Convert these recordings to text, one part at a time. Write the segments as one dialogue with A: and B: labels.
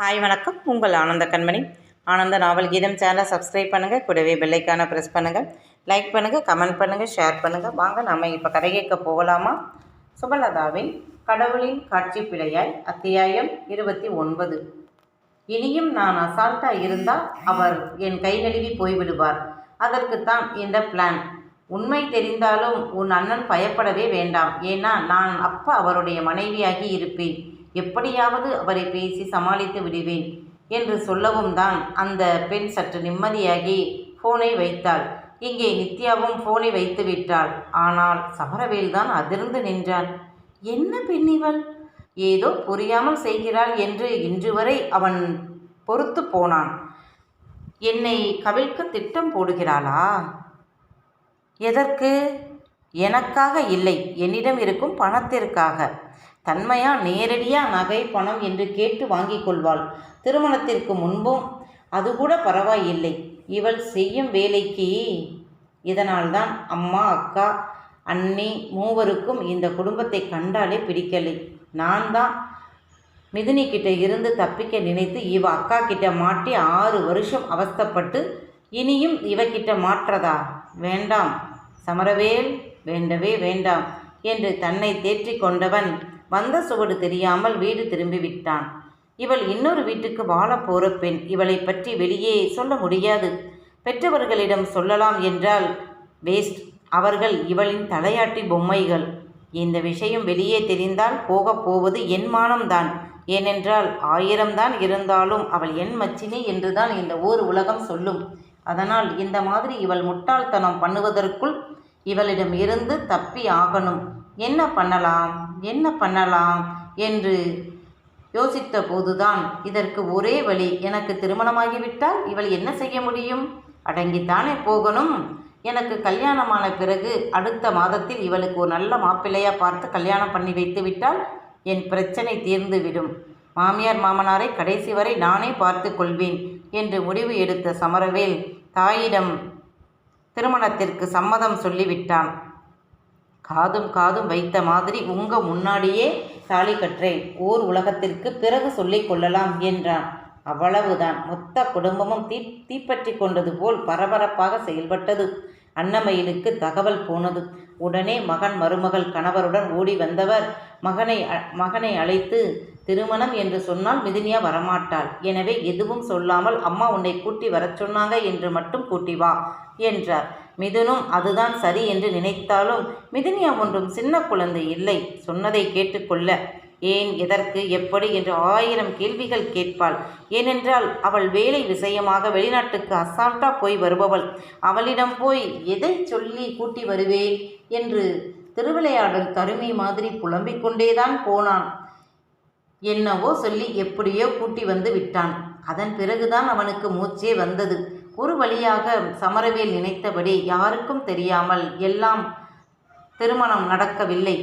A: Hi வணக்கம். உங்கள் ஆனந்த கண்மணி. ஆனந்த நாவல் கீதம் சேனலை சப்ஸ்கிரைப் பண்ணுங்கள். கூடவே பெல்லைக்கான ப்ரெஸ் பண்ணுங்கள். லைக் பண்ணுங்கள், கமெண்ட் பண்ணுங்கள், ஷேர் பண்ணுங்கள். வாங்க நம்ம இப்போ கதை கேட்க போகலாமா? சுபலதாவின் கடவுளின் காட்சி பிழையாய் அத்தியாயம் 29. இனியும் நான் அசால்ட்டாக இருந்தால் அவர் என் கை நழுவி போய்விடுவார். அதற்குத்தான் இந்த பிளான். உண்மை தெரிந்தாலும் உன் அண்ணன் பயப்படவே வேண்டாம். ஏன்னா நான் அப்போ அவருடைய மனைவியாகி இருப்பேன். எப்படியாவது அவரை பேசி சமாளித்து விடுவேன் என்று சொல்லவும் தான் அந்த பெண் சற்று நிம்மதியாகி ஃபோனை வைத்தாள். இங்கே நித்யாவும் ஃபோனை வைத்து விட்டாள். ஆனால் சமரவேல் தான் அதிர்ந்து நின்றான். என்ன பெண் இவள்? ஏதோ புரியாமல் செய்கிறாள் என்று இன்று வரை அவன் பொறுத்து போனான். என்னை கவிழ்க்க திட்டம் போடுகிறாளா? எதற்கு? எனக்காக இல்லை, என்னிடம் இருக்கும் பணத்திற்காக. தன்மையா நேரடியா நகை பணம் என்று கேட்டு வாங்கி கொள்வாள். திருமணத்திற்கு முன்பும் அதுகூட பரவாயில்லை. இவள் செய்யும் வேலைக்கு. இதனால்தான் அம்மா, அக்கா, அண்ணி மூவருக்கும் இந்த குடும்பத்தை கண்டாலே பிடிக்கலை. நான் தான் மிதுனி கிட்ட இருந்து தப்பிக்க நினைத்து இவ அக்கா கிட்ட மாட்டி 6 வருஷம் அவஸ்தப்பட்டு இனியும் இவகிட்ட மாற்றதா? வேண்டாம் சமரவேல், வேண்டவே வேண்டாம் என்று தன்னை தேற்றி கொண்டவன் வந்த சுவடு தெரியாமல் வீடு திரும்பிவிட்டான். இவள் இன்னொரு வீட்டுக்கு வாழப்போகிற பெண். இவளை பற்றி வெளியே சொல்ல முடியாது. பெற்றவர்களிடம் சொல்லலாம் என்றால் வேஸ்ட். அவர்கள் இவளின் தலையாட்டி பொம்மைகள். இந்த விஷயம் வெளியே தெரிந்தால் போகப் போவது என் மானம்தான். ஏனென்றால் 1000 தான் இருந்தாலும் அவள் என் மச்சினி என்றுதான் இந்த ஊர் உலகம் சொல்லும். அதனால் இந்த மாதிரி இவள் முட்டாள்தனம் பண்ணுவதற்குள் இவளிடம் இருந்து தப்பி ஆகணும். என்ன பண்ணலாம் என்று யோசித்த போதுதான் இதற்கு ஒரே வழி. எனக்கு திருமணமாகிவிட்டால் இவள் என்ன செய்ய முடியும்? அடங்கித்தானே போகணும். எனக்கு கல்யாணமான பிறகு அடுத்த மாதத்தில் இவளுக்கு ஒரு நல்ல மாப்பிள்ளையாக பார்த்து கல்யாணம் பண்ணி வைத்து விட்டால் என் பிரச்சனை தீர்ந்துவிடும். மாமியார் மாமனாரை கடைசி வரை நானே பார்த்து கொள்வேன் என்று முடிவு எடுத்த சமரவேல் தாயிடம் திருமணத்திற்கு சம்மதம் சொல்லிவிட்டான். காதும் வைத்த மாதிரி உங்க முன்னாடியே தாலி கற்றேன், ஊர் உலகத்திற்கு பிறகு சொல்லிக் கொள்ளலாம் என்றான். அவ்வளவுதான். மொத்த குடும்பமும் தீப்பற்றி கொண்டது போல் பரபரப்பாக செயல்பட்டது. அன்னமயிலுக்கு தகவல் போனது. உடனே மகன் மருமகள் கணவருடன் ஓடி வந்தவர் மகனை அழைத்து, திருமணம் என்று சொன்னால் மிதுனியா வரமாட்டாள். எனவே எதுவும் சொல்லாமல் அம்மா உன்னை கூட்டி வரச் சொன்னாங்க என்று மட்டும் கூட்டி வா என்றார். மிதுனும் அதுதான் சரி என்று நினைத்தாலும் மிதுனியா ஒன்றும் சின்ன குழந்தை இல்லை. சொன்னதை கேட்டுக்கொள்ள ஏன், எதற்கு, எப்படி என்று 1000 கேள்விகள் கேட்பாள். ஏனென்றால் அவள் வேலை விஷயமாக வெளிநாட்டுக்கு அசால்ட்டா போய் வருபவள். அவளிடம் போய் எதை சொல்லி கூட்டி வருவேன் என்று திருவிளையாடல் கருமை மாதிரி புலம்பிக் கொண்டேதான் போனான். என்னவோ சொல்லி எப்படியோ கூட்டி வந்து விட்டான். அதன் பிறகுதான் அவனுக்கு மூச்சே வந்தது. ஒரு வழியாக சமரவேல் நினைத்தபடி யாருக்கும் தெரியாமல் எல்லாம் திருமணம் நடக்கவில்லை.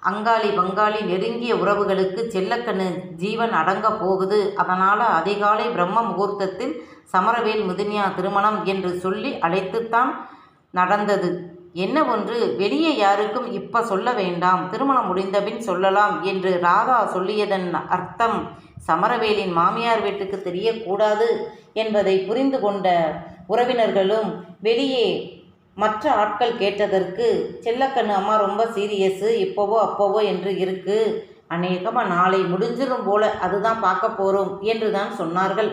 A: அங்காளி பங்காளி நெருங்கிய உறவுகளுக்கு செல்லக்கண்ணு ஜீவன் அடங்க போகுது. அதனால் அதிகாலை பிரம்ம முகூர்த்தத்தில் சமரவேல் மிதுனியா திருமணம் என்று சொல்லி அழைத்துத்தான் நடந்தது. என்ன ஒன்று, வெளியே யாருக்கும் இப்ப சொல்ல வேண்டாம், திருமணம் முடிந்தபின் சொல்லலாம் என்று ராதா சொல்லியதன் அர்த்தம் சமரவேலின் மாமியார் வீட்டுக்கு தெரியக்கூடாது என்பதை புரிந்து கொண்ட உறவினர்களும் வெளியே மற்ற ஆட்கள் கேட்டதற்கு, செல்லக்கண்ணு அம்மா ரொம்ப சீரியஸு, இப்போவோ அப்போவோ என்று இருக்கு, அநேகமாக நாளை முடிஞ்சிரும் போல, அதுதான் பார்க்க போகிறோம் என்று தான் சொன்னார்கள்.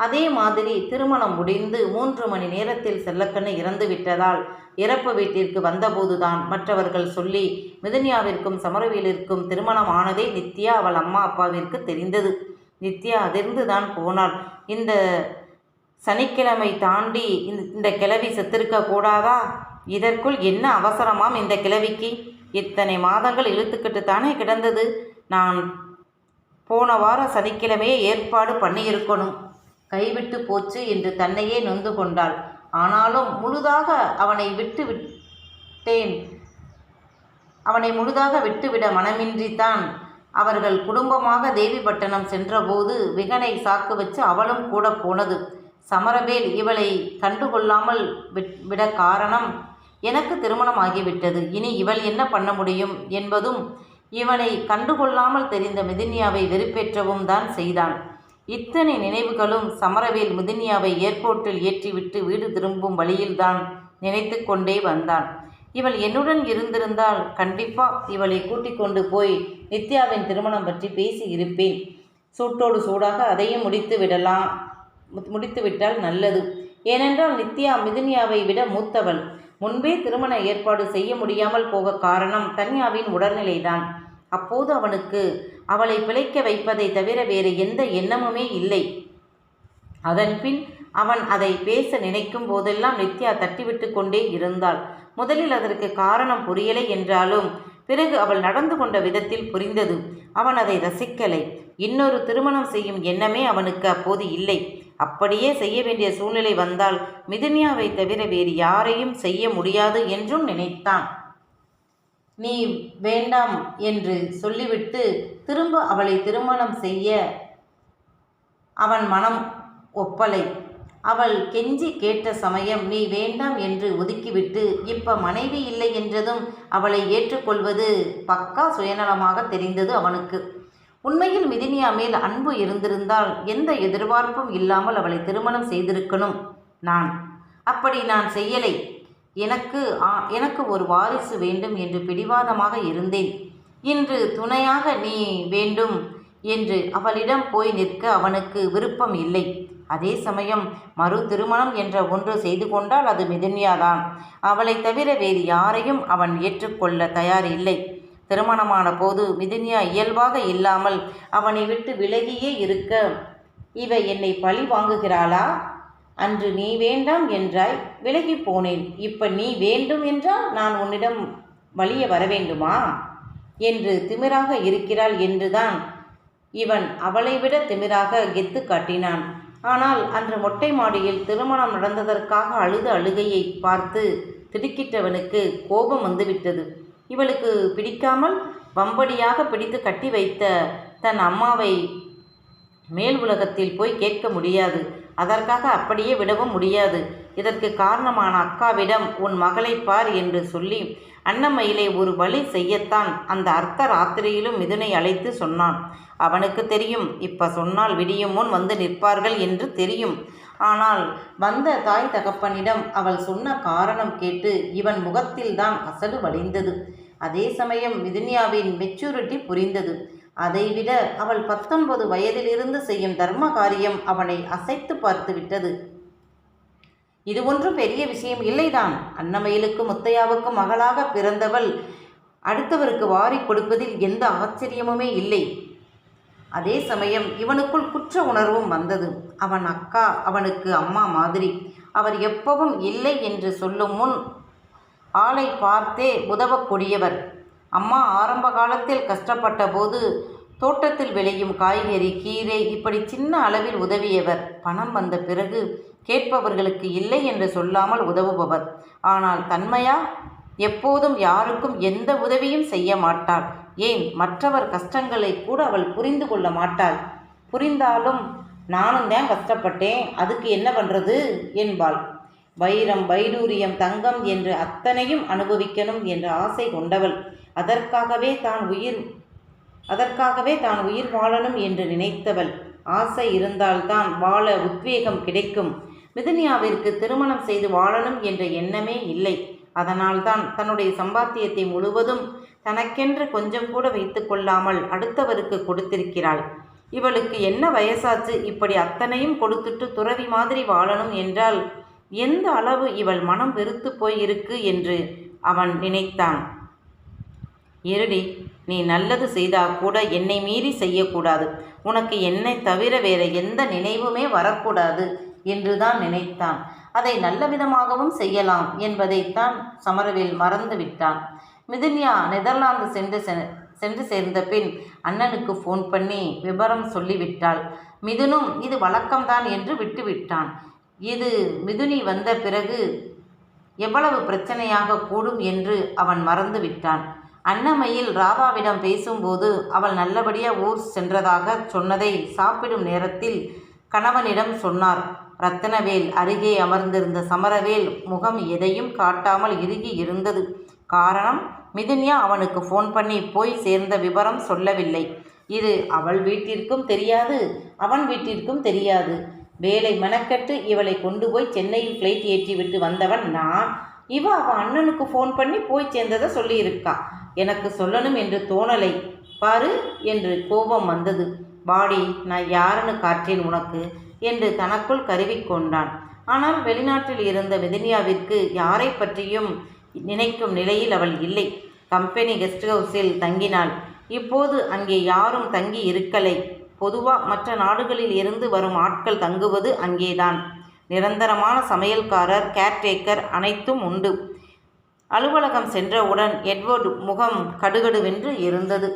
A: அதே மாதிரி திருமணம் முடிந்து 3 மணி நேரத்தில் செல்லக்கண்ணு இறந்து விட்டதால் இறப்பு வீட்டிற்கு வந்தபோதுதான் மற்றவர்கள் சொல்லி மிதுனியாவிற்கும் சமரவேலிற்கும் திருமணம் ஆனதே நித்யா அவள் அம்மா அப்பாவிற்கு தெரிந்தது. நித்யா அதிர்ந்து தான் போனாள். இந்த சனிக்கிழமை தாண்டி இந்த கிழவி செத்திருக்க கூடாதா? இதற்குள் என்ன அவசரமாம் இந்த கிழவிக்கு? இத்தனை மாதங்கள் இழுத்துக்கிட்டு தானே கிடந்தது. நான் போன வார சனிக்கிழமையே ஏற்பாடு பண்ணியிருக்கணும். கைவிட்டு போச்சு என்று தன்னையே நொந்து கொண்டாள். ஆனாலும் அவனை முழுதாக விட்டுவிட மனமின்றித்தான் அவர்கள் குடும்பமாக தேவிப்பட்டினம் சென்றபோது விகனை சாக்கு வச்சு அவளும் கூட போனது. சமரவேல் இவளை கண்டுகொள்ளாமல் விட காரணம், எனக்கு திருமணம் ஆகிவிட்டது, இனி இவள் என்ன பண்ண முடியும் என்பதும் இவனை கண்டுகொள்ளாமல் தெரிந்த மிதுனியாவை வெறுப்பேற்றவும் தான் செய்தான். இத்தனை நினைவுகளும் சமரவேல் மிதுனியாவை ஏர்போர்ட்டில் ஏற்றிவிட்டு வீடு திரும்பும் வழியில்தான் நினைத்து கொண்டே வந்தான். இவள் என்னுடன் இருந்திருந்தால் கண்டிப்பா இவளை கூட்டிக் கொண்டு போய் நித்யாவின் திருமணம் பற்றி பேசி இருப்பேன். சூட்டோடு சூடாக அதையும் முடித்துவிட்டால் நல்லது. ஏனென்றால் நித்யா மிதுனியாவை விட மூத்தவள். முன்பே திருமண ஏற்பாடு செய்ய முடியாமல் போக காரணம் தன்யாவின் உடல்நிலைதான். அப்போது அவனுக்கு அவளை பிழைக்க வைப்பதை தவிர வேறு எந்த எண்ணமுமே இல்லை. அதன்பின் அவன் அதை பேச நினைக்கும் போதெல்லாம் நித்யா தட்டிவிட்டு கொண்டே இருந்தாள். முதலில் அதற்கு காரணம் புரியலை என்றாலும் பிறகு அவள் நடந்து கொண்ட விதத்தில் புரிந்தது. அவன் அதை ரசிக்கலை. இன்னொரு திருமணம் செய்யும் எண்ணமே அவனுக்கு அப்போது இல்லை. அப்படியே செய்ய வேண்டிய சூழ்நிலை வந்தால் மிதுனியாவை தவிர வேறு யாரையும் செய்ய முடியாது என்றும் நினைத்தான். நீ வேண்டாம் என்று சொல்லிவிட்டு திரும்ப அவளை திருமணம் செய்ய அவன் மனம் ஒப்பலை. அவள் கெஞ்சி கேட்ட சமயம் நீ வேண்டாம் என்று ஒதுக்கிவிட்டு இப்ப மனைவி இல்லை என்றதும் அவளை ஏற்றுக்கொள்வது பக்கா சுயநலமாக தெரிந்தது அவனுக்கு. உண்மையில் மிதுனியா மேல் அன்பு இருந்திருந்தால் எந்த எதிர்பார்ப்பும் இல்லாமல் அவளை திருமணம் செய்திருக்கணும். அப்படி நான் செய்யலை. எனக்கு ஒரு வாரிசு வேண்டும் என்று பிடிவாதமாக இருந்தேன். இன்று துணையாக நீ வேண்டும் என்று அவளிடம் போய் நிற்க அவனுக்கு விருப்பம் இல்லை. அதே சமயம் மறு திருமணம் என்ற ஒன்று செய்து கொண்டால் அது மிதுனியாதான். அவளை தவிர வேறு யாரையும் அவன் ஏற்றுக்கொள்ள தயார் இல்லை. திருமணமான போது மிதுனியா இயல்பாக இல்லாமல் அவனை விட்டு விலகியே இருக்க இவ என்னை பழி வாங்குகிறாளா? அன்று நீ வேண்டாம் என்றாய், விலகி போனேன். இப்ப நீ வேண்டும் என்றால் நான் உன்னிடம் வலிய வர வேண்டுமா என்று திமிராக இருக்கிறாள் என்றுதான் இவன் அவளை விட திமிராக கெத்து காட்டினான். ஆனால் அன்று மொட்டை மாடியில் திருமணம் நடந்ததற்காக அழுத அழுகையை பார்த்து திடுக்கிட்டவனுக்கு கோபம் வந்துவிட்டது. இவளுக்கு பிடிக்காமல் வம்படியாக பிடித்து கட்டி வைத்த தன் அம்மாவை மேல் உலகத்தில் போய் கேட்க முடியாது. அதற்காக அப்படியே விடவும் முடியாது. இதற்கு காரணமான அக்காவிடம் உன் மகளை பார் என்று சொல்லி அன்னமயிலை ஒரு வழி செய்யத்தான் அந்த அர்த்த ராத்திரியிலும் மிதுனை அழைத்து சொன்னான். அவனுக்கு தெரியும், இப்ப சொன்னால் விடியும் முன் வந்து நிற்பார்கள் என்று தெரியும். ஆனால் வந்த தாய் தகப்பனிடம் அவள் சொன்ன காரணம் கேட்டு இவன் முகத்தில்தான் அசடு வழிந்தது. அதே சமயம் மிதுனியாவின் மெச்சூரிட்டி புரிந்தது. அதைவிட அவள் 19 வயதிலிருந்து செய்யும் தர்ம காரியம் அவனை அசைத்து பார்த்து விட்டது. இது ஒன்றும் பெரிய விஷயம் இல்லைதான். அன்னமயிலுக்கும் முத்தையாவுக்கும் மகளாக பிறந்தவள் அடுத்தவருக்கு வாரி கொடுப்பதில் எந்த ஆச்சரியமுமே இல்லை. அதே சமயம் இவனுக்குள் குற்ற உணர்வும் வந்தது. அவன் அக்கா அவனுக்கு அம்மா மாதிரி. அவர் எப்பவும் இல்லை என்று சொல்லும் முன் ஆளை பார்த்தே உதவக்கூடியவர். அம்மா ஆரம்ப காலத்தில் கஷ்டப்பட்ட போது தோட்டத்தில் விளையும் காய்கறி, கீரை இப்படி சின்ன அளவில் உதவியவர். பணம் வந்த பிறகு கேட்பவர்களுக்கு இல்லை என்று சொல்லாமல் உதவுபவர். ஆனால் தன்மையா எப்போதும் யாருக்கும் எந்த உதவியும் செய்ய மாட்டாள். ஏன், மற்றவர் கஷ்டங்களை கூட அவள் புரிந்து கொள்ள மாட்டாள். புரிந்தாலும் நானும் தான் கஷ்டப்பட்டேன், அதுக்கு என்ன பண்ணுறது என்பாள். வைரம், வைடூரியம், தங்கம் என்று அத்தனையும் அனுபவிக்கணும் என்ற ஆசை கொண்டவள். அதற்காகவே தான் உயிர் வாழணும் என்று நினைத்தவள். ஆசை இருந்தால்தான் வாழ உத்வேகம் கிடைக்கும். மிதுனியாவிற்கு திருமணம் செய்து வாழணும் என்ற எண்ணமே இல்லை. அதனால்தான் தன்னுடைய சம்பாத்தியத்தை முழுவதும் தனக்கென்று கொஞ்சம் கூட வைத்து கொள்ளாமல் அடுத்தவருக்கு கொடுத்திருக்கிறாள். இவளுக்கு என்ன வயசாச்சு இப்படி அத்தனையும் கொடுத்துட்டு துறவி மாதிரி வாழணும் என்றால் எந்த அளவு இவள் மனம் வெறுத்து போயிருக்கு என்று அவன் நினைத்தான். இருடி, நீ நல்லது செய்தா கூட என்னை மீறி செய்யக்கூடாது. உனக்கு என்னை தவிர வேற எந்த நினைவுமே வரக்கூடாது என்றுதான் நினைத்தான். அதை நல்ல விதமாகவும் செய்யலாம் என்பதைத்தான் சமரவேல் மறந்து விட்டான். மிதுனியா நெதர்லாந்து சென்று சேர்ந்த பின் அண்ணனுக்கு ஃபோன் பண்ணி விபரம் சொல்லிவிட்டாள். மிதுனும் இது வழக்கம்தான் என்று விட்டுவிட்டான். இது மிதுனி வந்த பிறகு எவ்வளவு பிரச்சனையாக கூடும் என்று அவன் மறந்து விட்டான். அன்னமயில் ராதாவிடம் பேசும்போது அவள் நல்லபடியாக ஊர் சென்றதாக சொன்னதை சாப்பிடும் நேரத்தில் கணவனிடம் சொன்னார். ரத்தினவேல் அருகே அமர்ந்திருந்த சமரவேல் முகம் எதையும் காட்டாமல் இறுகி இருந்தது. காரணம், மிதுனியா அவனுக்கு ஃபோன் பண்ணி போய் சேர்ந்த விவரம் சொல்லவில்லை. இது அவள் வீட்டிற்கும் தெரியாது, அவன் வீட்டிற்கும் தெரியாது. வேலை மெனக்கெட்டு இவளை கொண்டு போய் சென்னையில் ஃப்ளைட் ஏற்றிவிட்டு வந்தவன் நான். இவ அவள் அண்ணனுக்கு ஃபோன் பண்ணி போய் சேர்ந்ததை சொல்லியிருக்கா. எனக்கு சொல்லணும் என்று தோணலை பாரு என்று கோபம் வந்தது. பாடி, நான் யாருன்னு காற்றேன் உனக்கு என்று தனக்குள் கருவிக்கொண்டான். ஆனால் வெளிநாட்டில் இருந்த மிதினியாவிற்கு யாரை பற்றியும் நினைக்கும் நிலையில் அவள் இல்லை. கம்பெனி கெஸ்ட் ஹவுஸில் தங்கினாள். இப்போது அங்கே யாரும் தங்கி இருக்கலை. பொதுவாக மற்ற நாடுகளில் இருந்து வரும் ஆட்கள் தங்குவது அங்கேதான். நிரந்தரமான சமையல்காரர், கேர்டேக்கர் அனைத்தும் உண்டு. அலுவலகம் சென்றவுடன் எட்வர்டு முகம் கடுகடுவென்று இருந்தது.